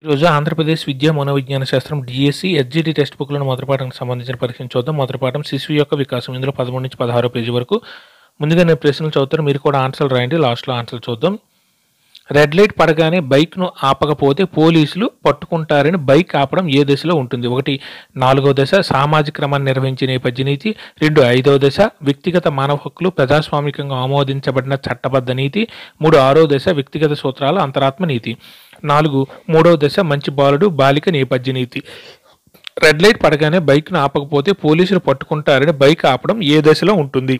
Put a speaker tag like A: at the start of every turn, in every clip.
A: ఈరోజు ఆంధ్రప్రదేశ్ విద్యా మనోవిజ్ఞాన శాస్త్రం డిఎస్సి ఎస్జిటి టెక్స్ట్ బుక్లను మొదటి పాఠానికి సంబంధించిన పరీక్షను చూద్దాం. మొదటి పాఠం శిశువు యొక్క వికాసం. ఇందులో 13 నుంచి 16 పేజీ వరకు. ముందుగా నేను ప్రశ్నలు చదువుతాను, మీరు కూడా ఆన్సర్లు రాయండి. లాస్ట్లో ఆన్సర్లు చూద్దాం. రెడ్ లైట్ పడగానే బైక్ను ఆపకపోతే పోలీసులు పట్టుకుంటారని బైక్ ఆపడం ఏ దశలో ఉంటుంది? 1. 4వ దశ సామాజిక క్రమాన్ని నిర్వహించే నేపథ్య నీతి. 2. 5వ దశ వ్యక్తిగత మానవ హక్కులు ప్రజాస్వామికంగా ఆమోదించబడిన చట్టబద్ధ నీతి. 3. 6వ దశ వ్యక్తిగత సూత్రాల అంతరాత్మ నీతి. 4. 3వ దశ మంచి బాలుడు బాలిక నేపథ్య నీతి. రెడ్ లైట్ పడగానే బైక్ను ఆపకపోతే పోలీసులు పట్టుకుంటారని బైక్ ఆపడం ఏ దశలో ఉంటుంది?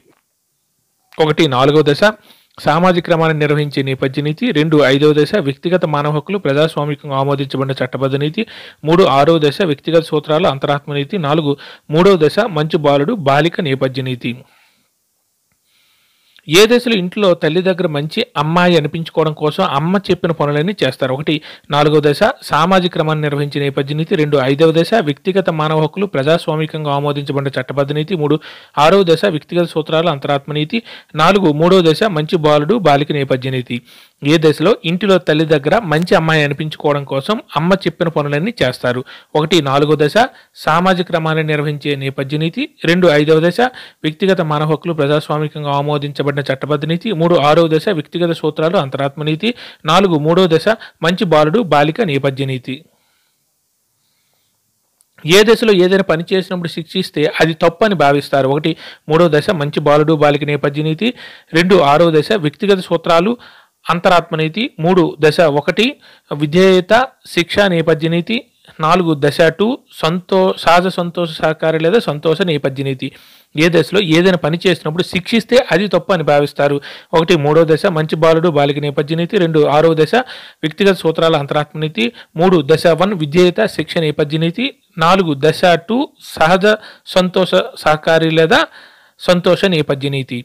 A: 1. 4వ దశ సామాజిక క్రమాన్ని నిర్వహించే నేపథ్య నీతి. 2. 5వ దశ వ్యక్తిగత మానవ హక్కులు ప్రజాస్వామికంగా ఆమోదించబడిన చట్టబద్ధ నీతి. 3. 6వ దశ వ్యక్తిగత సూత్రాల అంతరాత్మ నీతి. 4. 3వ దశ మంచి బాలుడు బాలిక నేపథ్య నీతి. ఏ దశలో ఇంట్లో తల్లి దగ్గర మంచి అమ్మాయి అనిపించుకోవడం కోసం అమ్మ చెప్పిన పనులన్నీ చేస్తారు? 1. 4వ దశ సామాజిక క్రమాన్ని నిర్వహించే నేపథ్య నీతి. 2. 5వ దశ వ్యక్తిగత మానవ హక్కులు ప్రజాస్వామికంగా ఆమోదించబడిన చట్టబద్ధ నీతి. 3. 6వ దశ వ్యక్తిగత సూత్రాల అంతరాత్మ నీతి. 4. 3వ దశ మంచి బాలుడు బాలిక నేపథ్య నీతి. ఏ దశలో ఇంటిలో తల్లి దగ్గర మంచి అమ్మాయి అనిపించుకోవడం కోసం అమ్మ చెప్పిన పనులన్నీ చేస్తారు? 1. 4వ దశ సామాజిక క్రమాన్ని నిర్వహించే నేపథ్య నీతి. 2. 5వ దశ వ్యక్తిగత మానవ హక్కులు ప్రజాస్వామికంగా ఆమోదించబడిన చట్టబద్ధ నీతి. 3. 6వ దశ వ్యక్తిగత సూత్రాలు అంతరాత్మ నీతి. 4. 3వ దశ మంచి బాలుడు బాలిక నేపథ్య నీతి. ఏ దశలో ఏదైనా పని చేసినప్పుడు శిక్షిస్తే అది తప్పు అని భావిస్తారు? 1. 3వ దశ మంచి బాలుడు బాలిక నేపథ్య నీతి. 2. 6వ దశ వ్యక్తిగత సూత్రాలు అంతరాత్మ నీతి. 3 దశ 1 విధేయత శిక్ష నేపథ్య నీతి. 4 దశ 2 సహజ సంతోష సహకారి లేదా సంతోష నేపథ్య నీతి. ఏ దశలో ఏదైనా పని చేసినప్పుడు శిక్షిస్తే అది తప్పు అని భావిస్తారు? 1. 3వ దశ మంచి బాలుడు బాలిక నేపథ్య నీతి. 2. 6వ దశ వ్యక్తిగత సూత్రాల అంతరాత్మ నీతి. 3 దశ 1 విధేయత శిక్ష నేపథ్య నీతి. 4 దశ 2 సహజ సంతోష సహకారి లేదా సంతోష నేపథ్య నీతి.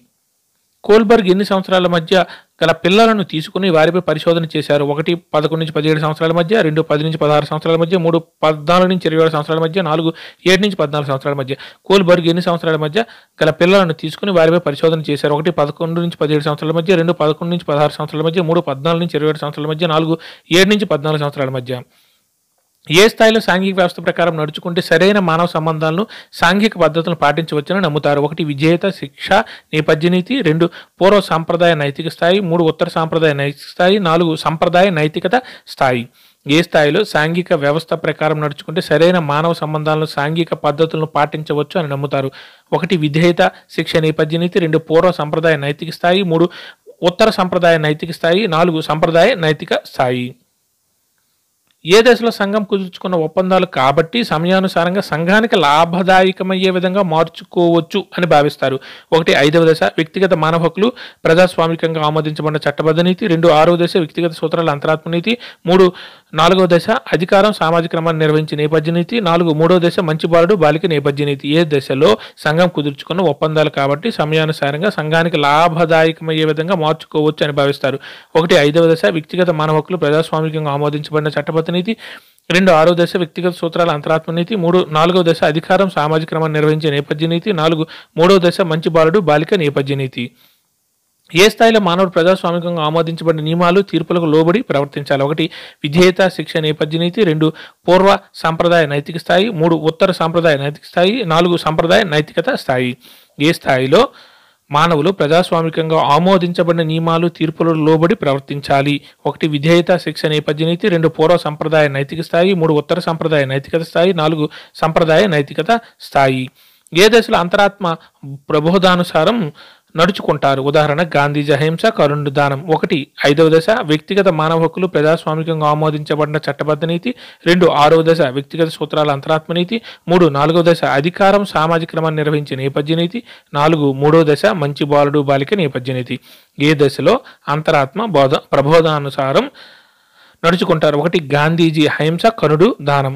A: కోల్బర్గ్ ఎన్ని సంవత్సరాల మధ్య గల పిల్లలను తీసుకుని వారిపై పరిశోధన చేశారు? 1. 11 నుంచి 17 సంవత్సరాల మధ్య. 2. 10 నుంచి 16 సంవత్సరాల మధ్య. 3. 14 నుంచి 27 సంవత్సరాల మధ్య. 4. 7 నుంచి 14 సంవత్సరాల మధ్య. కోల్బర్గ్ ఎన్ని సంవత్సరాల మధ్య గల పిల్లలను తీసుకుని వారిపై పరిశోధన చేశారు? 1. 11 నుంచి 17 సంవత్సరాల మధ్య. 2. 11 నుంచి 16 సంవత్సరాల మధ్య. 3. 14 నుంచి 27 సంవత్సరాల మధ్య. 4. 7 నుంచి 14 సంవత్సరాల మధ్య. ఏ స్థాయిలో సాంఘిక వ్యవస్థ ప్రకారం నడుచుకుంటే సరైన మానవ సంబంధాలను సాంఘిక పద్ధతులను పాటించవచ్చని నమ్ముతారు? 1. విధేయత శిక్ష నేపథ్య నీతి. 2. పూర్వ సాంప్రదాయ నైతిక స్థాయి. 3. ఉత్తర సాంప్రదాయ నైతిక స్థాయి. 4. సంప్రదాయ నైతికత స్థాయి. ఏ స్థాయిలో సాంఘిక వ్యవస్థ ప్రకారం నడుచుకుంటే సరైన మానవ సంబంధాలను సాంఘిక పద్ధతులను పాటించవచ్చు అని నమ్ముతారు? 1. విధేయత శిక్ష నేపథ్య నీతి. 2. పూర్వ సంప్రదాయ నైతిక స్థాయి. 3. ఉత్తర సంప్రదాయ నైతిక స్థాయి. 4. సంప్రదాయ నైతిక స్థాయి. ఏ దశలో సంఘం కుదుర్చుకున్న ఒప్పందాలు కాబట్టి సమయానుసారంగా సంఘానికి లాభదాయకమయ్యే విధంగా మార్చుకోవచ్చు అని భావిస్తారు? 1. 5వ దశ వ్యక్తిగత మానవ హక్కులు ప్రజాస్వామికంగా ఆమోదించబడిన చట్టబద్ధ నీతి. 2. 6వ దశ వ్యక్తిగత సూత్రాల అంతరాత్మ నీతి. 3. 4వ దశ అధికారం సామాజిక క్రమాన్ని నిర్వహించే నేపథ్య నీతి. 4. 3వ దశ మంచి బాలుడు బాలిక నేపథ్య నీతి. ఏ దశలో సంఘం కుదుర్చుకున్న ఒప్పందాలు కాబట్టి సమయానుసారంగా సంఘానికి లాభదాయకమయ్యే విధంగా మార్చుకోవచ్చు అని భావిస్తారు? 1. 5వ దశ వ్యక్తిగత మానవ హక్కులు ప్రజాస్వామికంగా ఆమోదించబడిన చట్టబద్ధ నీతి. 2. 6వ దశ వ్యక్తిగత సూత్రాల అంతరాత్మ నీతి. 3. 4వ దశ అధికారం సామాజిక క్రమాన్ని నిర్వహించే నేపథ్య నీతి. 4. 3వ దశ మంచి బాలుడు బాలిక నేపథ్య నీతి. ఏ స్థాయిలో మానవుడు ప్రజాస్వామికంగా ఆమోదించబడిన నియమాలు తీర్పులకు లోబడి ప్రవర్తించాలి? 1. విధేయత శిక్ష నేపథ్య నీతి. 2. పూర్వ సాంప్రదాయ నైతిక స్థాయి. 3. ఉత్తర సాంప్రదాయ నైతిక స్థాయి. 4. సంప్రదాయ నైతికత స్థాయి. ఏ స్థాయిలో మానవులు ప్రజాస్వామికంగా ఆమోదించబడిన నియమాలు తీర్పులకు లోబడి ప్రవర్తించాలి? 1. విధేయత శిక్ష నేపథ్య నీతి. 2. పూర్వ సంప్రదాయ నైతిక స్థాయి. 3. ఉత్తర సంప్రదాయ నైతికత స్థాయి. 4. సంప్రదాయ నైతికత స్థాయి. ఏ దశలో అంతరాత్మ ప్రబోధానుసారం నడుచుకుంటారు? ఉదాహరణ గాంధీజీ అహింస కరుణ దానం. 1. 5వ దశ వ్యక్తిగత మానవ హక్కులు ప్రజాస్వామికంగా ఆమోదించబడిన చట్టబద్ధ నీతి. 2. 6వ దశ వ్యక్తిగత సూత్రాల అంతరాత్మ నీతి. 3. 4వ దశ అధికారం సామాజిక క్రమాన్ని నిర్వహించే నేపథ్య నీతి. 4. 3వ దశ మంచి బాలుడు బాలిక నేపథ్య నీతి. ఏ దశలో అంతరాత్మ ప్రబోధానుసారం నడుచుకుంటారు? 1. గాంధీజీ అహింస కరుణ దానం.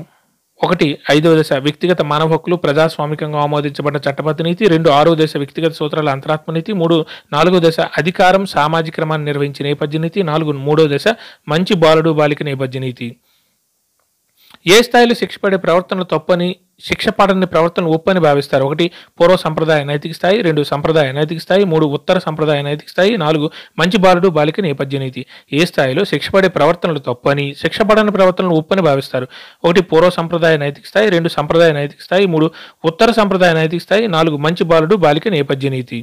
A: 1. 5వ దశ వ్యక్తిగత మానవ హక్కులు ప్రజాస్వామికంగా ఆమోదించబడిన చట్టబద్ధ నీతి. 2. 6వ దశ వ్యక్తిగత సూత్రాల అంతరాత్మ నీతి. 3. 4వ దశ అధికారం సామాజిక క్రమాన్ని నిర్వహించే నేపథ్య నీతి. 4. 3వ దశ మంచి బాలుడు బాలిక నేపథ్య నీతి. ఏ స్థాయిలో శిక్ష పడే ప్రవర్తనలు తప్పని శిక్ష పడని ప్రవర్తనలు ఒప్పు అని భావిస్తారు. 1 పూర్వ సంప్రదాయ నైతిక స్థాయి, 2 సంప్రదాయ నైతిక స్థాయి, 3 ఉత్తర సంప్రదాయ నైతిక స్థాయి, 4 మంచి బాలుడు బాలిక నేపథ్య నీతి. ఏ స్థాయిలో శిక్ష పడే ప్రవర్తనలు తప్పని, శిక్ష పడని ప్రవర్తనలు ఒప్పు అని భావిస్తారు. 1 పూర్వ సంప్రదాయ నైతిక స్థాయి, 2 సంప్రదాయ నైతిక స్థాయి, 3 ఉత్తర సంప్రదాయ నైతిక స్థాయి, 4 మంచి బాలుడు బాలిక నేపథ్య నీతి.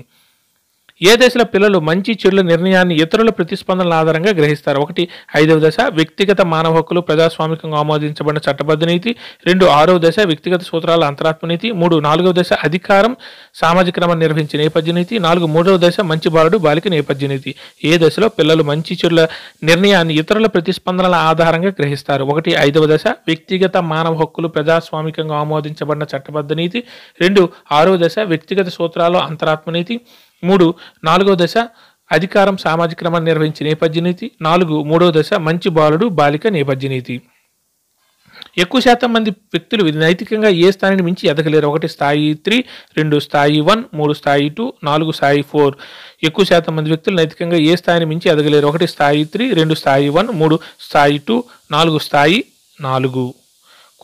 A: ఏ దశలో పిల్లలు మంచి చెడుల నిర్ణయాన్ని ఇతరుల ప్రతిస్పందనల ఆధారంగా గ్రహిస్తారు? 1 5వ దశ వ్యక్తిగత మానవ హక్కులు ప్రజాస్వామికంగా ఆమోదించబడిన చట్టబద్ధ నీతి, 2 6వ దశ వ్యక్తిగత సూత్రాల అంతరాత్మ నీతి, 3 4వ దశ అధికారం సామాజిక క్రమం నిర్వహించే నేపథ్య నీతి, 4 3వ దశ మంచి బాలుడు బాలిక నేపథ్య నీతి. ఏ దశలో పిల్లలు మంచి చెడుల నిర్ణయాన్ని ఇతరుల ప్రతిస్పందనల ఆధారంగా గ్రహిస్తారు? 1 5వ దశ వ్యక్తిగత మానవ హక్కులు ప్రజాస్వామికంగా ఆమోదించబడిన చట్టబద్ధ నీతి, 2 6వ దశ వ్యక్తిగత సూత్రాలు అంతరాత్మ నీతి, 3 4వ దశ అధికారం సామాజిక క్రమాన్ని నిర్వహించే నేపథ్య నీతి, 4 3వ దశ మంచి బాలుడు బాలిక నేపథ్య నీతి. ఎక్కువ శాతం మంది వ్యక్తులు నైతికంగా ఏ స్థాయిని మించి ఎదగలేరు? 1 స్థాయి 3, 2 స్థాయి 1, 3 స్థాయి 2, 4 స్థాయి 4. ఎక్కువ శాతం మంది వ్యక్తులు నైతికంగా ఏ స్థాయిని మించి ఎదగలేరు? 1 స్థాయి 3, 2 స్థాయి 1, 3 స్థాయి 2, 4 స్థాయి 4.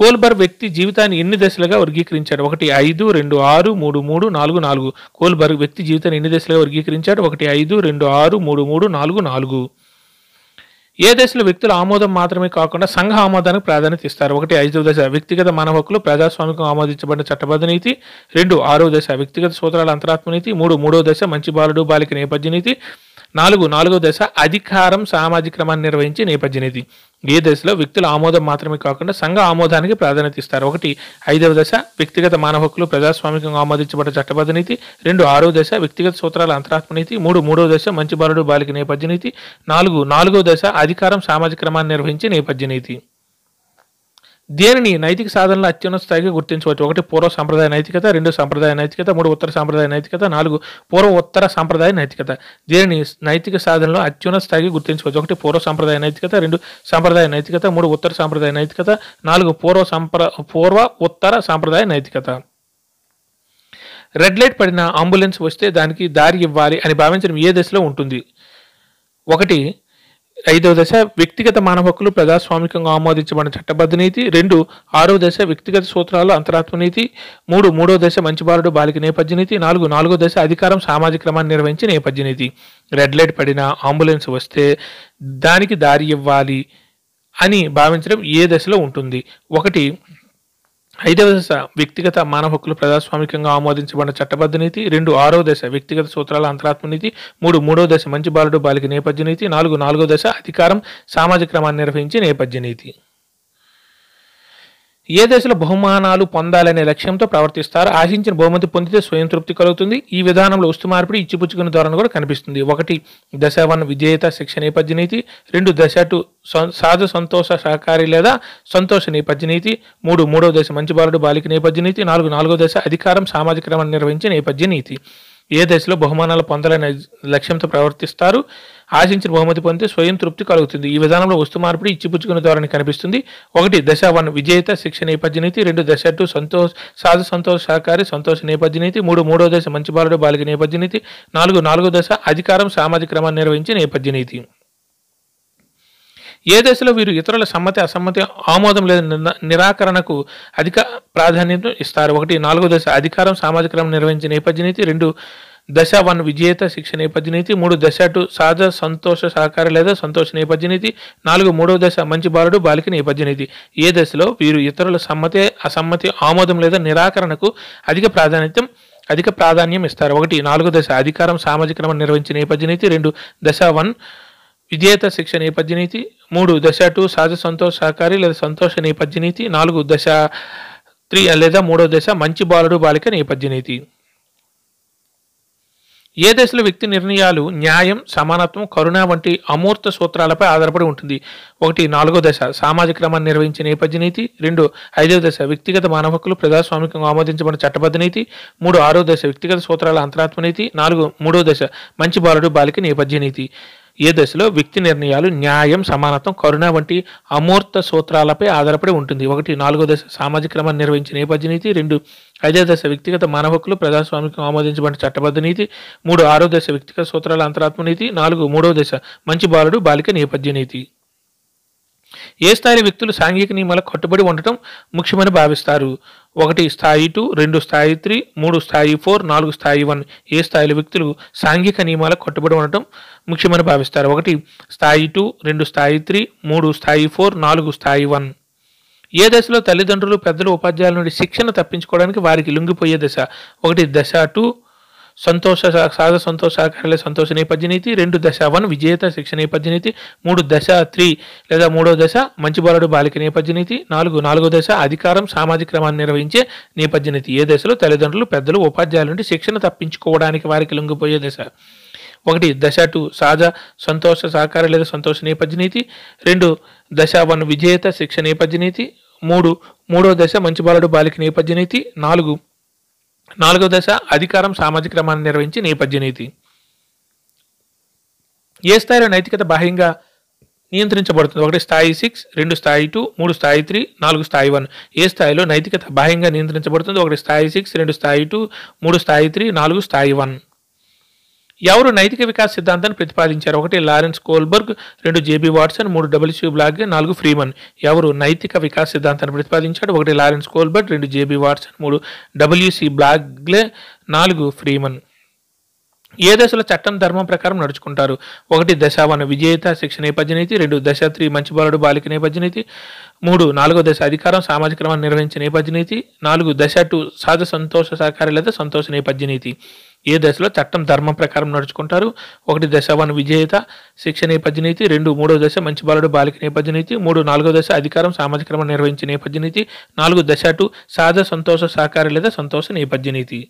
A: కోల్బర్గ్ వ్యక్తి జీవితాన్ని ఎన్ని దశలుగా వర్గీకరించాడు? 1 5, 2 6, 3 3, 4 4. కోల్బర్గ్ వ్యక్తి జీవితాన్ని ఎన్ని దశలుగా వర్గీకరించాడు? 1 5, 2 6, 3 3, 4 4. ఏ దశలో వ్యక్తుల ఆమోదం మాత్రమే కాకుండా సంఘ ఆమోదానికి ప్రాధాన్యత ఇస్తారు? 1 5వ దశ వ్యక్తిగత మానవ హక్కులు ప్రజాస్వామికంగా ఆమోదించబడిన చట్టబద్ధ నీతి, 2 6వ దశ వ్యక్తిగత సూత్రాల అంతరాత్మ నీతి, 3 3వ దశ మంచి బాలుడు బాలిక నేపథ్య నీతి, 4 4వ దశ అధికారం సామాజిక క్రమాన్ని నిర్వహించే నేపథ్య నీతి. ఏ దశలో వ్యక్తుల ఆమోదం మాత్రమే కాకుండా సంఘ ఆమోదానికి ప్రాధాన్యత ఇస్తారు? 1 5వ దశ వ్యక్తిగత మానవ హక్కులు ప్రజాస్వామికంగా ఆమోదించబడిన చట్టబద్ధ నీతి, 2 6వ దశ వ్యక్తిగత సూత్రాల అంతరాత్మ నీతి, 3 3వ దశ మంచి బాలుడు బాలిక నేపథ్య నీతి, 4 4వ దశ అధికారం సామాజిక క్రమాన్ని నిర్వహించే నేపథ్య నీతి. దేనిని నైతిక సాధనలో అత్యున్నత స్థాయిగా గుర్తించవచ్చు? 1 పూర్వ సంప్రదాయ నైతికత, 2 సంప్రదాయ నైతికత, 3 ఉత్తర సంప్రదాయ నైతికత, 4 పూర్వ ఉత్తర సంప్రదాయ నైతికత. దేనిని నైతిక సాధనలో అత్యున్నత స్థాయిగా గుర్తించవచ్చు? 1 పూర్వ సంప్రదాయ నైతికత, 2 సంప్రదాయ నైతికత, 3 ఉత్తర సంప్రదాయ నైతికత, 4 పూర్వ ఉత్తర సంప్రదాయ నైతికత. రెడ్ లైట్ పడిన అంబులెన్స్ వస్తే దానికి దారి ఇవ్వాలి అని భావించడం ఏ దశలో ఉంటుంది? 1 5వ దశ వ్యక్తిగత మానవ హక్కులు ప్రజాస్వామికంగా ఆమోదించబడిన చట్టబద్ధ నీతి, 2 6వ దశ వ్యక్తిగత సూత్రాలు అంతరాత్మ నీతి, 3 3వ దశ మంచి బాలుడు బాలిక నేపథ్య నీతి, 4 4వ దశ అధికారం సామాజిక క్రమాన్ని నిర్వహించే నేపథ్య నీతి. రెడ్ లైట్ పడిన అంబులెన్స్ వస్తే దానికి దారి ఇవ్వాలి అని భావించడం ఏ దశలో ఉంటుంది? 1 5వ దశ వ్యక్తిగత మానవ హక్కులు ప్రజాస్వామికంగా ఆమోదించబడిన చట్టబద్ధ నీతి, 2 6వ దశ వ్యక్తిగత సూత్రాల అంతరాత్మ నీతి, 3 3వ దశ మంచి బాలుడు బాలిక నేపథ్య నీతి, 4 4వ దశ అధికారం సామాజిక క్రమాన్ని నిర్వహించే నేపథ్య నీతి. ఏ దశలో బహుమానాలు పొందాలనే లక్ష్యంతో ప్రవర్తిస్తారు? ఆశించిన బహుమతి పొందితే స్వయం తృప్తి కలుగుతుంది. ఈ విధానంలో ఉస్తు మార్పిడి ఇచ్చిపుచ్చుకునే ధోరణి కూడా కనిపిస్తుంది. 1 దశ 1 విజేత శిక్ష నేపథ్య నీతి, 2 దశ 2 సహజ సంతోష సహకారి లేదా సంతోష నేపథ్య నీతి, 3 3వ దశ మంచి బాలుడు బాలిక నేపథ్య నీతి, 4 4వ దశ అధికారం సామాజిక క్రమాన్ని నిర్వహించే నేపథ్య నీతి. ఏ దశలో బహుమానాలు పొందాలనే లక్ష్యంతో ప్రవర్తిస్తారు? ఆశించిన బహుమతి పొందితే స్వయం తృప్తి కలుగుతుంది. ఈ విధానంలో వస్తు మార్పిడి ఇచ్చిపుచ్చుకునే ధోరణి కనిపిస్తుంది. 1 దశ 1 విజేత శిక్ష నేపథ్య నీతి, 2 దశ 2 సహజ సంతోష సహకారి సంతోష నేపథ్య నీతి, 3 3వ దశ మంచి బాలుడు బాలిక నేపథ్య నీతి, 4 4వ దశ అధికారం సామాజిక క్రమాన్ని నిర్వహించే నేపథ్య నీతి. ఏ దశలో వీరు ఇతరుల సమ్మతి అసమ్మతి ఆమోదం లేదా నిరాకరణకు అధిక ప్రాధాన్యత ఇస్తారు? 1 4వ దశ అధికారం సామాజిక క్రమం నిర్వహించే నేపథ్య నీతి, 2 దశ 1 విజేత శిక్ష నేపథ్య నీతి, 3 దశ 2 సహజ సంతోష సహకారి లేదా సంతోష నేపథ్య నీతి, 4 3వ దశ మంచి బాలుడు బాలిక నేపథ్య నీతి. ఏ దశలో వీరు ఇతరుల సమ్మతి అసమ్మతి ఆమోదం లేదా నిరాకరణకు అధిక ప్రాధాన్యం ఇస్తారు? 1 4వ దశ అధికారం సామాజిక క్రమం నిర్వహించే నేపథ్య నీతి, 2 దశ 1 విజేత శిక్ష నేపథ్య నీతి, 3 దశ 2 సహజ సంతోష సహకారి లేదా సంతోష నేపథ్య నీతి, 4 దశ 3 లేదా 3వ దశ మంచి బాలుడు బాలిక నేపథ్య నీతి. ఏ దశలో వ్యక్తి నిర్ణయాలు న్యాయం, సమానత్వం, కరుణ వంటి అమూర్త సూత్రాలపై ఆధారపడి ఉంటుంది? 1 4వ దశ సామాజిక క్రమాన్ని నిర్వహించే నేపథ్య నీతి, 2 5వ దశ వ్యక్తిగత మానవ హక్కులు ప్రజాస్వామికంగా ఆమోదించబడిన చట్టబద్ధ నీతి, 3 6వ దశ వ్యక్తిగత సూత్రాల అంతరాత్మ నీతి, 4 3వ దశ మంచి బాలుడు బాలిక నేపథ్య నీతి. ఏ దశలో వ్యక్తి నిర్ణయాలు న్యాయం, సమానత్వం, కరుణ వంటి అమూర్త సూత్రాలపై ఆధారపడి ఉంటుంది? 1 4వ దశ సామాజిక క్రమాన్ని నిర్వహించే నేపథ్య నీతి, 2 5వ దశ వ్యక్తిగత మానవ హక్కులు ప్రజాస్వామికంగా ఆమోదించబడిన చట్టబద్ధ నీతి, 3 6వ దశ వ్యక్తిగత సూత్రాల అంతరాత్మ నీతి, 4 3వ దశ మంచి బాలుడు బాలిక నేపథ్య నీతి. ఏ స్థాయిలో వ్యక్తులు సాంఘిక నియమాలకు కట్టుబడి ఉండటం ముఖ్యమని భావిస్తారు? 1 స్థాయి 2, 2 స్థాయి 3, 3 స్థాయి 4, 4 స్థాయి 1. ఏ స్థాయిలో వ్యక్తులు సాంఘిక నియమాలకు కట్టుబడి ఉండటం ముఖ్యమని భావిస్తారు? 1 స్థాయి 2, 2 స్థాయి 3, 3 స్థాయి 4, 4 స్థాయి 1. ఏ దశలో తల్లిదండ్రులు, పెద్దలు, ఉపాధ్యాయుల నుండి శిక్షణ తప్పించుకోవడానికి వారికి లొంగిపోయే దశ? 1 దశ 2 సహజ సంతోష సహకారాల సంతోష నేపథ్య నీతి, 2 దశ 1 విజేత శిక్ష నేపథ్య నీతి, 3 దశ 3 లేదా 3వ దశ మంచి బాలుడు బాలిక నేపథ్య నీతి, 4వ దశ అధికారం సామాజిక క్రమాన్ని నిర్వహించే నేపథ్య నీతి. ఏ దశలో తల్లిదండ్రులు, పెద్దలు, ఉపాధ్యాయుల నుండి శిక్షణ తప్పించుకోవడానికి వారికి లొంగిపోయే దశ? 1 దశ 2 సహజ సంతోష సహకార లేదా సంతోష నేపథ్య నీతి, 2 దశ 1 విజేత శిక్ష నేపథ్య నీతి, 3వ దశ మంచి బాలుడు బాలిక నేపథ్య నీతి, 4వ దశ అధికారం సామాజిక క్రమాన్ని నిర్వహించే నేపథ్య నీతి. ఏ స్థాయిలో నైతికత బాహ్యంగా నియంత్రించబడుతుంది? 1 స్థాయి 6, 2 స్థాయి 2, 3 స్థాయి 3, 4 స్థాయి 1. ఏ స్థాయిలో నైతికత బాహ్యంగా నియంత్రించబడుతుంది? 1 స్థాయి 6, 2 స్థాయి 2, 3 స్థాయి 3, 4 స్థాయి 1. ఎవరు నైతిక వికాస సిద్ధాంతాన్ని ప్రతిపాదించారు? 1 Lawrence Kohlberg, 2 JB Watson, 3 WC బ్లాగ్, 4 ఫ్రీమన్. ఎవరు నైతిక వికాస సిద్ధాంతాన్ని ప్రతిపాదించాడు? 1 Lawrence Kohlberg, 2 JB Watson, 3 WC Bagley, 4 Freeman. ఏ దశలో చట్టం ధర్మం ప్రకారం నడుచుకుంటారు? 1 దశ 1 విజేత శిక్ష నేపథ్య నీతి, 2 దశ 3 మంచి బాలుడు బాలిక నేపథ్య నీతి, 4వ దశ అధికారం సామాజిక క్రమాన్ని నిర్వహించే నేపథ్య నీతి, 4 దశ 2 సహజ సంతోష సహకార లేదా సంతోష నేపథ్య నీతి. ఏ దశలో చట్టం ధర్మం ప్రకారం నడుచుకుంటారు? 1 దశ 1 విజేత శిక్ష నేపథ్య నీతి, 2 3వ దశ మంచి బాలుడు బాలిక నేపథ్య నీతి, 3 4వ దశ అధికారం సామాజిక క్రమాన్ని నిర్వహించే నేపథ్య నీతి, 4 దశ 2 సహజ సంతోష సహకార లేదా సంతోష నేపథ్య నీతి.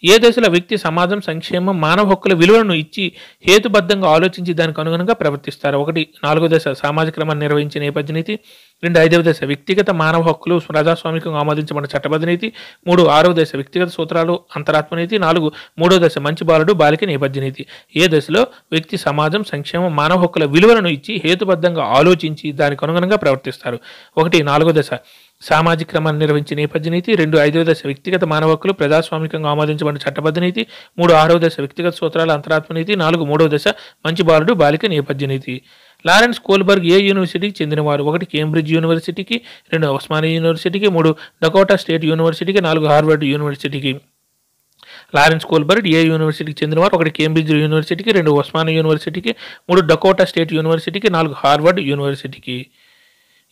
A: ఏ దశలో వ్యక్తి సమాజం, సంక్షేమం, మానవ హక్కుల విలువలను ఇచ్చి హేతుబద్ధంగా ఆలోచించి దానికి అనుగుణంగా ప్రవర్తిస్తారు? 1 4వ దశ సామాజిక క్రమాన్ని నిర్వహించే నేపథ్య నీతి, 2 5వ దశ వ్యక్తిగత మానవ హక్కులు ప్రజాస్వామికంగా ఆమోదించబడిన చట్టబద్ధ నీతి, 3 6వ దశ వ్యక్తిగత సూత్రాలు అంతరాత్మ నీతి, 4 3వ దశ మంచి బాలుడు బాలిక నేపథ్య నీతి. ఏ దశలో వ్యక్తి సమాజం, సంక్షేమం, మానవ హక్కుల విలువలను ఇచ్చి హేతుబద్ధంగా ఆలోచించి దానికి అనుగుణంగా ప్రవర్తిస్తారు? 1 4వ దశ సామాజిక క్రమాన్ని నిర్వహించే నేపథ్య నీతి, 2 5వ దశ వ్యక్తిగత మానవ హక్కులు ప్రజాస్వామికంగా ఆమోదించబడిన చట్టబద్ధ నీతి, 3 6వ దశ వ్యక్తిగత సూత్రాల అంతరాత్మ నీతి, 4 3వ దశ మంచి బాలుడు బాలిక నేపథ్య నీతి. లారెన్స్ కోల్బర్గ్ ఏ యూనివర్సిటీకి చెందినవారు? 1 కేంబ్రిడ్జ్ యూనివర్సిటీకి, 2 ఉస్మానియా యూనివర్సిటీకి, 3 డకోటా స్టేట్ యూనివర్సిటీకి, 4 హార్వర్డ్ యూనివర్సిటీకి. లారెన్స్ కోల్బర్గ్ ఏ యూనివర్సిటీకి చెందినవారు? 1 కేంబ్రిడ్జ్ యూనివర్సిటీకి, 2 ఉస్మానియా యూనివర్సిటీకి, 3 డకోటా స్టేట్ యూనివర్సిటీకి, 4 హార్వర్డ్ యూనివర్సిటీకి.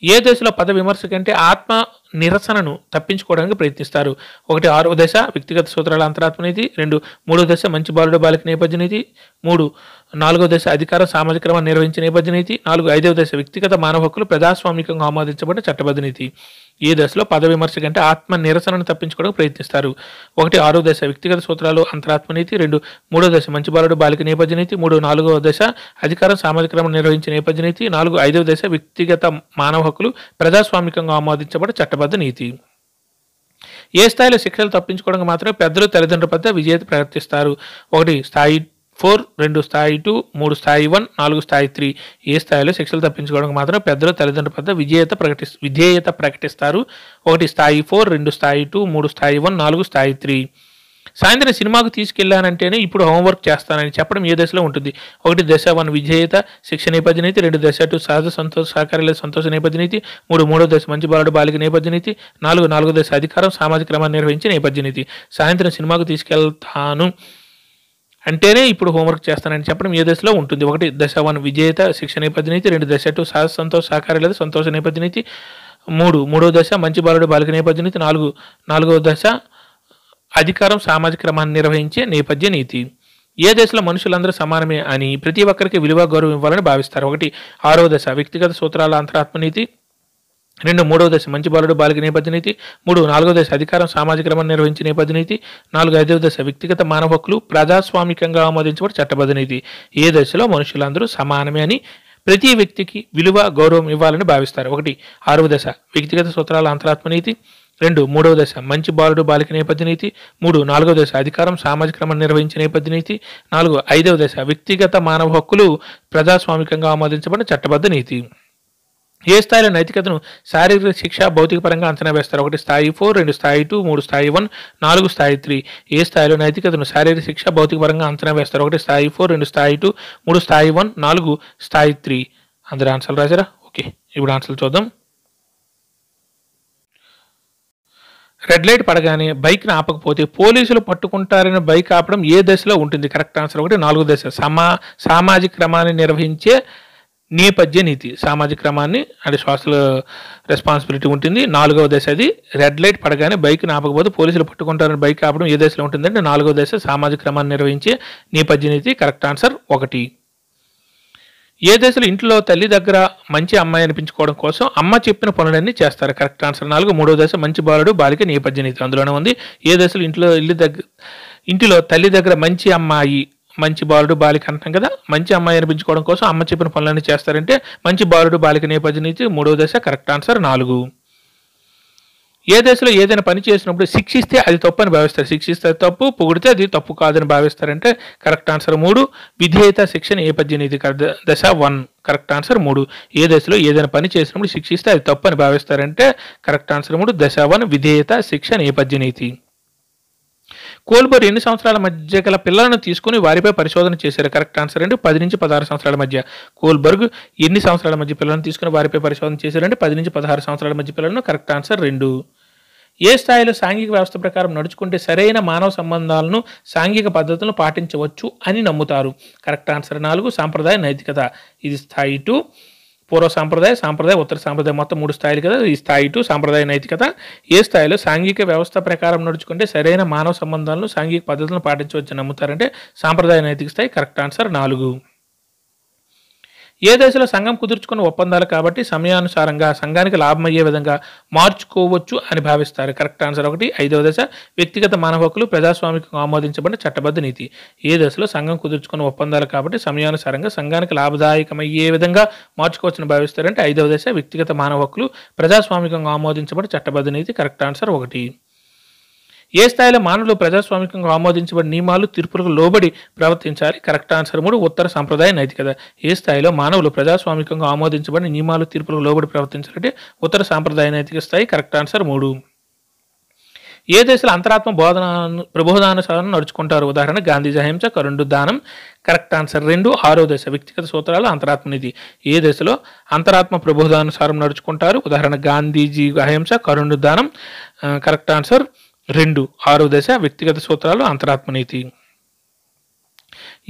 A: ఏ దశలో పద విమర్శ కంటే ఆత్మ నిరసనను తప్పించుకోవడానికి ప్రయత్నిస్తారు? 1 6వ దశ వ్యక్తిగత సూత్రాల అంతరాత్మ నీతి, 2 3వ దశ మంచి బాలుడు బాలిక నేపథ్య నీతి, 3 4వ దశ అధికార సామాజిక క్రమాన్ని నిర్వహించే నేపథ్య నీతి, 4 5వ దశ వ్యక్తిగత మానవ హక్కులు ప్రజాస్వామికంగా ఆమోదించబడిన చట్టబద్ధ నీతి. ఏ దశలో పద విమర్శ కంటే ఆత్మ నిరసనను తప్పించుకోవడానికి ప్రయత్నిస్తారు? 1 6వ దశ వ్యక్తిగత సూత్రాలు అంతరాత్మ నీతి, 2 3వ దశ మంచి బాలుడు బాలిక నేపథ్య నీతి, 3 4వ దశ అధికారం సామాజిక క్రమాన్ని నిర్వహించే నేపథ్య నీతి, 4 5వ దశ వ్యక్తిగత మానవ హక్కులు ప్రజాస్వామికంగా ఆమోదించబడిన చట్టబద్ధ నీతి. ఏ స్థాయిలో శిక్షలు తప్పించుకోవడానికి మాత్రమే పెద్దలు తల్లిదండ్రుల వద్ద విజేత ప్రవర్తిస్తారు? 1 స్థాయి 4, 2 స్థాయి 2, 3 స్థాయి 1, 4 స్థాయి 3. ఏ స్థాయిలో శిక్షలు తప్పించుకోవడానికి మాత్రమే పెద్దలు తల్లిదండ్రుల వద్ద విధేయత ప్రకటిస్తారు? 1 స్థాయి 4, 2 స్థాయి 2, 3 స్థాయి 1, 4 స్థాయి 3. సాయంత్రం సినిమాకు తీసుకెళ్లానంటేనే ఇప్పుడు హోంవర్క్ చేస్తానని చెప్పడం ఏ దశలో ఉంటుంది? 1 దశ 1 విజేత శిక్ష నేపథ్య నీతి, 2 దశ 2 సహజ సంతోష సహకార లేదా సంతోష నేపథ్య నీతి, 3 3వ దశ మంచి బాలుడు బాలిక నేపథ్య నీతి, 4 4వ దశ అధికారం సామాజిక క్రమాన్ని నిర్వహించే నేపథ్య నీతి. సాయంత్రం సినిమాకు తీసుకెళ్తాను అంటేనే ఇప్పుడు హోంవర్క్ చేస్తానని చెప్పడం ఏ దశలో ఉంటుంది? 1 దశ 1 విజేత శిక్ష నేపథ్య నీతి, 2 దశ 2 సహజ సంతోష సహకార లేదా సంతోష నేపథ్య నీతి, 3 3వ దశ మంచి బాలుడు బాలిక నేపథ్య నీతి, 4 4వ దశ అధికారం సామాజిక క్రమాన్ని నిర్వహించే నేపథ్య నీతి. ఏ దశలో మనుషులందరూ సమానమే అని ప్రతి ఒక్కరికి విలువ గౌరవం ఇవ్వాలని భావిస్తారు? 1 6వ దశ వ్యక్తిగత సూత్రాల అంతరాత్మ నీతి, 2 3వ దశ మంచి బాలుడు బాలిక నేపథ్య నీతి, 3 4వ దశ అధికారం సామాజిక క్రమాన్ని నిర్వహించే నేపథ్య నీతి, 4 5వ దశ వ్యక్తిగత మానవ హక్కులు ప్రజాస్వామికంగా ఆమోదించబడి చట్టబద్ధ నీతి. ఏ దశలో మనుషులందరూ సమానమే అని ప్రతి వ్యక్తికి విలువ గౌరవం ఇవ్వాలని భావిస్తారు? 1 6వ దశ వ్యక్తిగత సూత్రాల అంతరాత్మ నీతి, 2 3వ దశ మంచి బాలుడు బాలిక నేపథ్య నీతి, 3 4వ దశ అధికారం సామాజిక క్రమాన్ని నిర్వహించే నేపథ్య నీతి, 4 5వ దశ వ్యక్తిగత మానవ హక్కులు ప్రజాస్వామికంగా ఆమోదించబడిన చట్టబద్ధ నీతి. ఏ స్థాయిలో నైతికతను శారీరక శిక్ష భౌతిక పరంగా అంచనా వేస్తారు? 1 స్థాయి 4, 2 స్థాయి 2, 3 స్థాయి 1, 4 స్థాయి 3. ఏ స్థాయిలో నైతికతను శారీరక శిక్ష భౌతిక పరంగా అంచనా వేస్తారు? 1 స్థాయి 4, 2 స్థాయి 2, 3 స్థాయి 1, 4 స్థాయి 3. అందరూ ఆన్సర్లు రాశారా? ఓకే, ఇప్పుడు ఆన్సర్లు చూద్దాం. రెడ్ లైట్ పడగానే బైక్ని ఆపకపోతే పోలీసులు పట్టుకుంటారని బైక్ ఆపడం ఏ దశలో ఉంటుంది? కరెక్ట్ ఆన్సర్ ఒకటి 4వ దశ. సామాజిక క్రమాన్ని నిర్వహించే నేపథ్య నీతి. సామాజిక క్రమాన్ని అంటే సోషల్ రెస్పాన్సిబిలిటీ ఉంటుంది. 4వ దశ అది. రెడ్ లైట్ పడగానే బైక్ని ఆపకపోతే పోలీసులు పట్టుకుంటారని బైక్ ఆపడం ఏ దశలో ఉంటుందంటే 4వ దశ. సామాజిక క్రమాన్ని నిర్వహించే నేపథ్య నీతి. కరెక్ట్ ఆన్సర్ ఒకటి. ఏ దశలో ఇంట్లో తల్లి దగ్గర మంచి అమ్మాయి అనిపించుకోవడం కోసం అమ్మ చెప్పిన పనులన్నీ చేస్తారు? Correct answer 4. 3వ దశ మంచి బాలుడు బాలిక నేపథ్య నీతి. అందులోనే ఉంది. ఏ దశలో ఇంటిలో తల్లి దగ్గర మంచి అమ్మాయి, మంచి బాలుడు బాలిక అంటాం కదా, మంచి అమ్మాయి అనిపించుకోవడం కోసం అమ్మ చెప్పిన పనులన్నీ చేస్తారంటే మంచి బాలుడు బాలిక నేపథ్య నీతి. 3వ దశ. Correct answer 4. ఏ దశలో ఏదైనా పని చేసినప్పుడు శిక్షిస్తే అది తప్పు అని భావిస్తారు? శిక్షిస్తే తప్పు, పొగిడితే అది తప్పు కాదని భావిస్తారంటే కరెక్ట్ ఆన్సర్ 3. విధేయత శిక్షణ నేపథ్య నీతి. దశ 1. Correct answer 3. ఏ దశలో ఏదైనా పని చేసినప్పుడు శిక్షిస్తే అది తప్పు అని భావిస్తారంటే కరెక్ట్ ఆన్సర్ 3. దశ 1 విధేయత శిక్షణ నేపథ్య నీతి. కోల్బర్ ఎన్ని సంవత్సరాల మధ్య గల పిల్లలను తీసుకుని వారిపై పరిశోధన చేశారు? కరెక్ట్ ఆన్సర్ అంటే 10 నుంచి 16 సంవత్సరాల మధ్య. కోల్బర్గ్ ఎన్ని సంవత్సరాల మధ్య పిల్లలను తీసుకుని వారిపై పరిశోధన చేశారంటే 10 నుంచి 16 సంవత్సరాల మధ్య పిల్లలను. Correct answer 2. ఏ స్థాయిలో సాంఘిక వ్యవస్థ ప్రకారం నడుచుకుంటే సరైన మానవ సంబంధాలను సాంఘిక పద్ధతులను పాటించవచ్చు అని నమ్ముతారు? కరెక్ట్ ఆన్సర్ 4 సాంప్రదాయ నైతికత. ఇది స్థాయి 2. పూర్వ సాంప్రదాయ, సాంప్రదాయ, ఉత్తర సాంప్రదాయ మొత్తం 3 స్థాయిలు కదా. ఈ స్థాయి 2 సాంప్రదాయ నైతికత. ఏ స్థాయిలో సాంఘిక వ్యవస్థ ప్రకారం నడుచుకుంటే సరైన మానవ సంబంధాలను సాంఘిక పద్ధతులను పాటించవచ్చు నమ్ముతారంటే సాంప్రదాయ నైతిక స్థాయి. Correct answer 4. ఏ దశలో సంఘం కుదుర్చుకున్న ఒప్పందాలు కాబట్టి సమయానుసారంగా సంఘానికి లాభమయ్యే విధంగా మార్చుకోవచ్చు అని భావిస్తారు? Correct answer 1. 5వ దశ వ్యక్తిగత మానవ హక్కులు ప్రజాస్వామికంగా ఆమోదించబడిన చట్టబద్ధ నీతి. ఏ దశలో సంఘం కుదుర్చుకున్న ఒప్పందాలు కాబట్టి సమయానుసారంగా సంఘానికి లాభదాయకమయ్యే విధంగా మార్చుకోవచ్చని భావిస్తారంటే 5వ దశ వ్యక్తిగత మానవ హక్కులు ప్రజాస్వామికంగా ఆమోదించబడిన చట్టబద్ధ నీతి. Correct answer 1. ఏ స్థాయిలో మానవులు ప్రజాస్వామికంగా ఆమోదించబడిన నియమాలు తీర్పులకు లోబడి ప్రవర్తించాలి? కరెక్ట్ ఆన్సర్ 3 ఉత్తర సాంప్రదాయ నైతికత. ఏ స్థాయిలో మానవులు ప్రజాస్వామికంగా ఆమోదించబడిన నియమాలు తీర్పులకు లోబడి ప్రవర్తించాలంటే ఉత్తర సాంప్రదాయ నైతిక స్థాయి. Correct answer 3. ఏ దశలో అంతరాత్మ ప్రబోధానుసారం నడుచుకుంటారు? ఉదాహరణ గాంధీజీ అహింస, కరుణ దానం. Correct answer 2. 6వ దశ వ్యక్తిగత సూత్రాలు అంతరాత్మనిధి. ఏ దశలో అంతరాత్మ ప్రబోధానుసారం నడుచుకుంటారు? ఉదాహరణ గాంధీజీ అహింస, కరుణ దానం. Correct answer 2. 6వ దశ వ్యక్తిగత సూత్రాలు అంతరాత్మనీతి.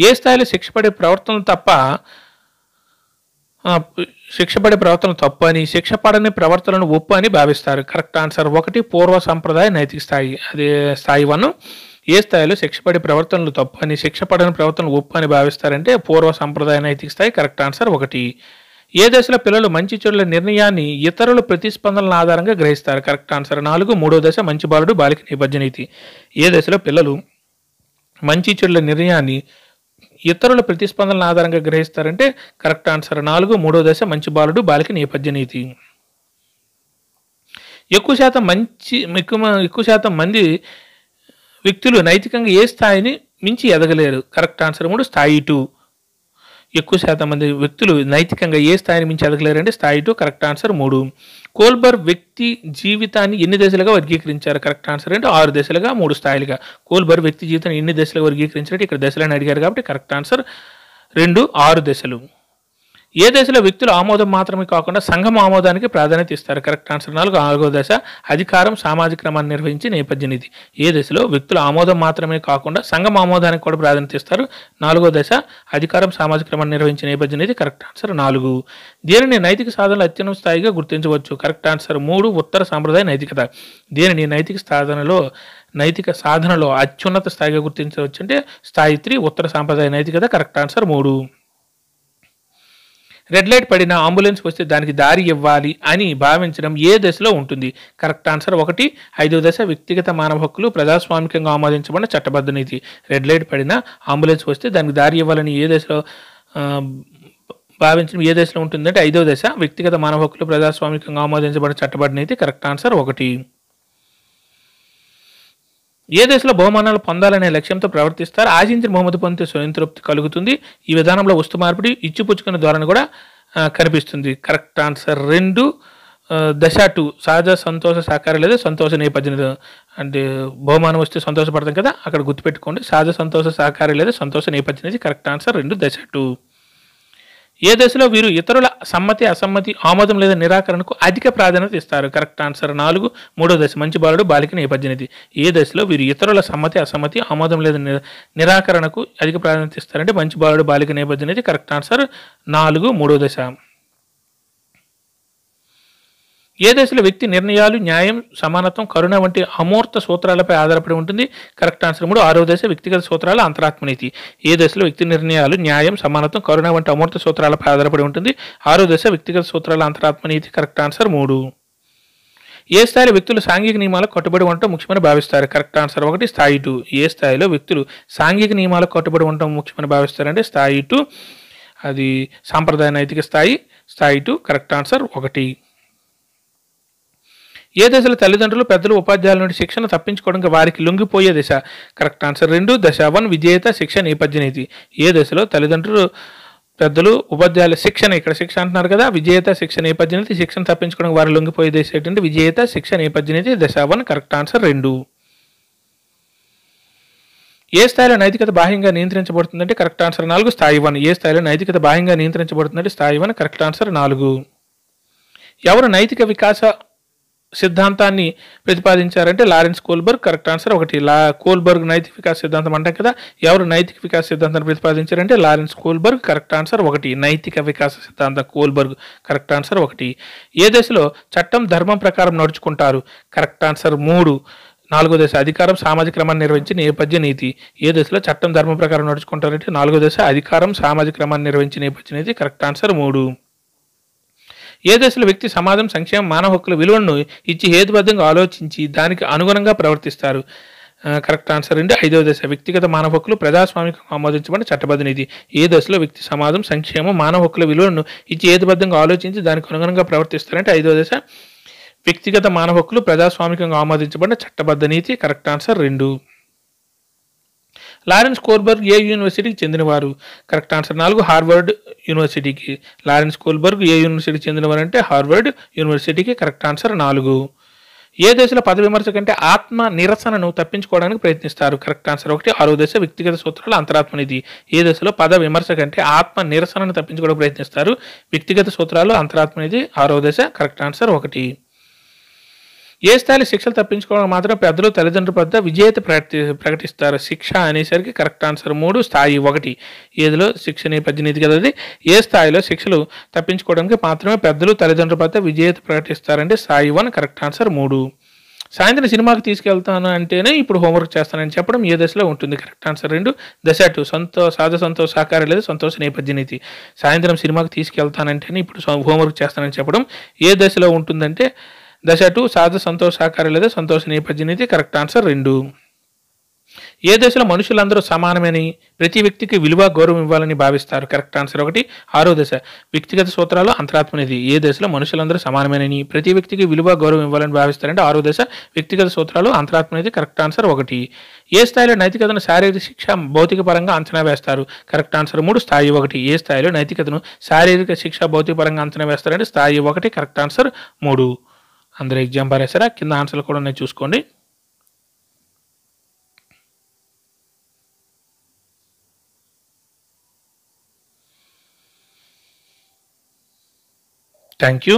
A: ఏ స్థాయిలో శిక్షపడే ప్రవర్తనలు తప్పు అని, శిక్ష పడని ప్రవర్తనను ఒప్పు అని భావిస్తారు? కరెక్ట్ ఆన్సర్ 1 పూర్వ సంప్రదాయ నైతిక స్థాయి. అదే స్థాయి 1. ఏ స్థాయిలో శిక్షపడే ప్రవర్తనలు తప్పు అని, శిక్ష పడని ప్రవర్తనలు ఒప్పు అని భావిస్తారంటే పూర్వ సంప్రదాయ నైతిక స్థాయి. Correct answer 1. ఏ దశలో పిల్లలు మంచి చెడుల నిర్ణయాన్ని ఇతరుల ప్రతిస్పందనల ఆధారంగా గ్రహిస్తారు? Correct answer 4. 3వ దశ మంచి బాలుడు బాలిక నేపథ్య నీతి. ఏ దశలో పిల్లలు మంచి చెడుల నిర్ణయాన్ని ఇతరుల ప్రతిస్పందనల ఆధారంగా గ్రహిస్తారంటే కరెక్ట్ ఆన్సర్ 4. 3వ దశ మంచి బాలుడు బాలిక నేపథ్య నీతి. ఎక్కువ శాతం మంది వ్యక్తులు నైతికంగా ఏ స్థాయిని మించి ఎదగలేరు? కరెక్ట్ ఆన్సర్ 3 స్థాయి 2. ఎక్కువ శాతం మంది వ్యక్తులు నైతికంగా ఏ స్థాయిని మించి ఎదగలేరంటే స్థాయి 2. Correct answer 3. కోల్బర్ వ్యక్తి జీవితాన్ని ఎన్ని దశలుగా వర్గీకరించారు? కరెక్ట్ ఆన్సర్ అంటే 6 దశలుగా 3 స్థాయిలుగా. కోల్బర్ వ్యక్తి జీవితాన్ని ఎన్ని దశలుగా వర్గీకరించారంటే ఇక్కడ దశలని అడిగారు కాబట్టి కరెక్ట్ ఆన్సర్ 2 6 దశలు. ఏ దశలో వ్యక్తులు ఆమోదం మాత్రమే కాకుండా సంఘం ఆమోదానికి ప్రాధాన్యత ఇస్తారు? కరెక్ట్ ఆన్సర్ 4వ దశ అధికారం సామాజిక క్రమాన్ని నిర్వహించే నేపథ్య నీతి. ఏ దశలో వ్యక్తులు ఆమోదం మాత్రమే కాకుండా సంఘం ఆమోదానికి కూడా ప్రాధాన్యత ఇస్తారు? 4వ దశ అధికారం సామాజిక క్రమాన్ని నిర్వహించే నేపథ్య నీతి. Correct answer 4. దేనిని నైతిక సాధనలో అత్యున్నత స్థాయిగా గుర్తించవచ్చు? కరెక్ట్ ఆన్సర్ 3 ఉత్తర సాంప్రదాయ నైతికత. దేనిని నైతిక సాధనలో అత్యున్నత స్థాయిగా గుర్తించవచ్చు అంటే స్థాయి 3 ఉత్తర సాంప్రదాయ నైతికత. Correct answer 3. రెడ్ లైట్ పడిన అంబులెన్స్ వస్తే దానికి దారి ఇవ్వాలి అని భావించడం ఏ దశలో ఉంటుంది? కరెక్ట్ ఆన్సర్ 1 5వ దశ వ్యక్తిగత మానవ హక్కులు ప్రజాస్వామికంగా ఆమోదించబడిన చట్టబద్ధ నీతి. రెడ్ లైట్ పడిన అంబులెన్స్ వస్తే దానికి దారి ఇవ్వాలని ఏ దశలో భావించడం ఏ దశలో ఉంటుందంటే 5వ దశ వ్యక్తిగత మానవ హక్కులు ప్రజాస్వామికంగా ఆమోదించబడిన చట్టబద్ధ నీతి. Correct answer 1. ఏ దశలో బహుమానాలు పొందాలనే లక్ష్యంతో ప్రవర్తిస్తారు? ఆశించిన బహుమతి పొందితే స్వయం తృప్తి కలుగుతుంది. ఈ విధానంలో వస్తు మార్పిడి ఇచ్చిపుచ్చుకునే ధోరణి కూడా కనిపిస్తుంది. కరెక్ట్ ఆన్సర్ 2 దశ 2 సహజ సంతోష సహకారం లేదా సంతోష నేపథ్యం. అంటే బహుమానం వస్తే సంతోషపడతాం కదా, అక్కడ గుర్తుపెట్టుకోండి. సహజ సంతోష సహకారం లేదా సంతోష నేపథ్యం. కరెక్ట్ ఆన్సర్ 2 దశ 2. ఏ దశలో వీరు ఇతరుల సమ్మతి, అసమ్మతి, ఆమోదం లేదా నిరాకరణకు అధిక ప్రాధాన్యత ఇస్తారు? కరెక్ట్ ఆన్సర్ 4, మూడో దశ మంచి బాలుడు బాలిక నేపథ్య నీతి. ఏ దశలో వీరు ఇతరుల సమ్మతి, అసమ్మతి, ఆమోదం లేదా నిరాకరణకు అధిక ప్రాధాన్యత ఇస్తారంటే మంచి బాలుడు బాలిక నేపథ్య నీతి. కరెక్ట్ ఆన్సర్ 4, మూడో దశ. ఏ దశలో వ్యక్తి నిర్ణయాలు న్యాయం, సమానత్వం, కరుణ వంటి అమూర్త సూత్రాలపై ఆధారపడి ఉంటుంది? కరెక్ట్ ఆన్సర్ 3, ఆరో దశ వ్యక్తిగత సూత్రాల అంతరాత్మనీతి. ఏ దశలో వ్యక్తి నిర్ణయాలు న్యాయం, సమానత్వం, కరుణ వంటి అమూర్త సూత్రాలపై ఆధారపడి ఉంటుంది? ఆరో దశ వ్యక్తిగత సూత్రాల అంతరాత్మనీతి. Correct answer 3. ఏ స్థాయిలో వ్యక్తులు సాంఘిక నియమాలకు కట్టుబడి ఉండటం ముఖ్యమని భావిస్తారు? కరెక్ట్ ఆన్సర్ 1, స్థాయి 2. ఏ స్థాయిలో వ్యక్తులు సాంఘిక నియమాలకు కట్టుబడి ఉండటం ముఖ్యమని భావిస్తారంటే స్థాయి 2, అది సాంప్రదాయ నైతిక స్థాయి. స్థాయి 2 కరెక్ట్ ఆన్సర్ 1. ఏ దశలో తల్లిదండ్రులు, పెద్దలు, ఉపాధ్యాయుల నుండి శిక్షణ తప్పించుకోవడానికి వారికి లొంగిపోయే దశ? కరెక్ట్ ఆన్సర్ 2, దశ 1 విజేత శిక్ష నేపథ్య నీతి. ఏ దశలో తల్లిదండ్రులు, పెద్దలు, ఉపాధ్యాయుల శిక్షణ, ఇక్కడ శిక్ష అంటున్నారు కదా, విజేత శిక్ష నేపథ్య నీతి, శిక్షణ తప్పించుకోవడానికి వారు లొంగిపోయే దశ ఏంటంటే విజేత శిక్ష నేపథ్య నీతి. దశ 1 కరెక్ట్ ఆన్సర్ 2. ఏ స్థాయిలో నైతికత బాహ్యంగా నియంత్రించబడుతుందంటే కరెక్ట్ ఆన్సర్ 4, స్థాయి 1. ఏ స్థాయిలో నైతికత బాహ్యంగా నియంత్రించబడుతుందంటే స్థాయి 1 కరెక్ట్ ఆన్సర్ 4. ఎవరు నైతిక వికాస సిద్ధాంతాన్ని ప్రతిపాదించారంటే Lawrence Kohlberg. Correct answer 1. Kohlberg నైతిక వికాస సిద్ధాంతం అంటాం కదా, ఎవరు నైతిక వికాస సిద్ధాంతాన్ని ప్రతిపాదించారంటే లారెన్స్ కోల్బర్గ్. కరెక్ట్ ఆన్సర్ 1, నైతిక వికాస సిద్ధాంతం కోల్బర్గ్. Correct answer 1. ఏ దశలో చట్టం ధర్మం ప్రకారం నడుచుకుంటారు? కరెక్ట్ ఆన్సర్ 3, నాలుగో దశ అధికారం, సామాజిక క్రమాన్ని నిర్వహించి నేపథ్య నీతి. ఏ దశలో చట్టం ధర్మం ప్రకారం నడుచుకుంటారంటే నాలుగో దశ అధికారం, సామాజిక క్రమాన్ని నిర్వహించి నేపథ్య నీతి. Correct answer 3. ఏ దశలో వ్యక్తి సమాజం, సంక్షేమం, మానవ హక్కుల విలువలను ఇచ్చి హేతుబద్ధంగా ఆలోచించి దానికి అనుగుణంగా ప్రవర్తిస్తారు? కరెక్ట్ ఆన్సర్ 2, ఐదవ దశ వ్యక్తిగత మానవ హక్కులు ప్రజాస్వామికంగా ఆమోదించబడిన చట్టబద్ధ నీతి. ఏ దశలో వ్యక్తి సమాజం, సంక్షేమం, మానవ హక్కుల విలువలను ఇచ్చి హేతుబద్ధంగా ఆలోచించి దానికి అనుగుణంగా ప్రవర్తిస్తారంటే ఐదవ దశ వ్యక్తిగత మానవ హక్కులు ప్రజాస్వామికంగా ఆమోదించబడిన చట్టబద్ధ నీతి. Correct answer 2. లారెన్స్ కోల్బర్గ్ ఏ యూనివర్సిటీకి చెందినవారు? కరెక్ట్ ఆన్సర్ 4, హార్వర్డ్ యూనివర్సిటీకి. లారెన్స్ కోల్బర్గ్ ఏ యూనివర్సిటీకి చెందినవారు అంటే హార్వర్డ్ యూనివర్సిటీకి. Correct answer 4. ఏ దశలో పద విమర్శ కంటే ఆత్మ నిరసనను తప్పించుకోవడానికి ప్రయత్నిస్తారు? కరెక్ట్ ఆన్సర్ 1, ఆరో దశ వ్యక్తిగత సూత్రాల అంతరాత్మనిధి. ఏ దశలో పద విమర్శ కంటే ఆత్మ నిరసనను తప్పించుకోవడానికి ప్రయత్నిస్తారు? వ్యక్తిగత సూత్రాలు అంతరాత్మనిధి, ఆరో దశ. Correct answer 1. ఏ స్థాయిలో శిక్షలు తప్పించుకోవడం మాత్రం పెద్దలు, తల్లిదండ్రుల వద్ద విజేత ప్రకటిస్తారు? శిక్ష అనేసరికి కరెక్ట్ ఆన్సర్ 3, స్థాయి 1. ఏదిలో శిక్ష నేపథ్య నీతి కదా అది. ఏ స్థాయిలో శిక్షలు తప్పించుకోవడానికి మాత్రమే పెద్దలు, తల్లిదండ్రుల వద్ద విజేత ప్రకటిస్తారంటే స్థాయి 1. Correct answer 3. సాయంత్రం సినిమాకి తీసుకెళ్తాను అంటేనే ఇప్పుడు హోంవర్క్ చేస్తానని చెప్పడం ఏ దశలో ఉంటుంది? కరెక్ట్ ఆన్సర్ 2, దశ 2 సంతోష సహకారం లేదా సంతోష నేపథ్య నీతి. సాయంత్రం సినిమాకి తీసుకెళ్తానంటేనే ఇప్పుడు హోంవర్క్ చేస్తానని చెప్పడం ఏ దశలో ఉంటుందంటే దశ 2 సంతోష సహకారం లేదా సంతోష నేపథ్య నీతి. Correct answer 2. ఏ దశలో మనుషులందరూ సమానమని, ప్రతి వ్యక్తికి విలువ, గౌరవం ఇవ్వాలని భావిస్తారు? కరెక్ట్ ఆన్సర్ 1, ఆరో దశ వ్యక్తిగత సూత్రాలు అంతరాత్మనిధి. ఏ దశలో మనుషులందరూ సమానమేనని, ప్రతి వ్యక్తికి విలువ, గౌరవం ఇవ్వాలని భావిస్తారంటే ఆరో దశ వ్యక్తిగత సూత్రాలు అంతరాత్మనిధి. Correct answer 1. ఏ స్థాయిలో నైతికతను శారీరక శిక్ష భౌతిక పరంగా అంచనా వేస్తారు? కరెక్ట్ ఆన్సర్ 3, స్థాయి 1. ఏ స్థాయిలో నైతికతను శారీరక శిక్ష భౌతిక పరంగా అంచనా వేస్తారంటే స్థాయి 1. Correct answer 3. అందరూ ఎగ్జామ్ పారేసారా? కింద ఆన్సర్లు కూడా ఉన్నాయి చూసుకోండి. Thank you.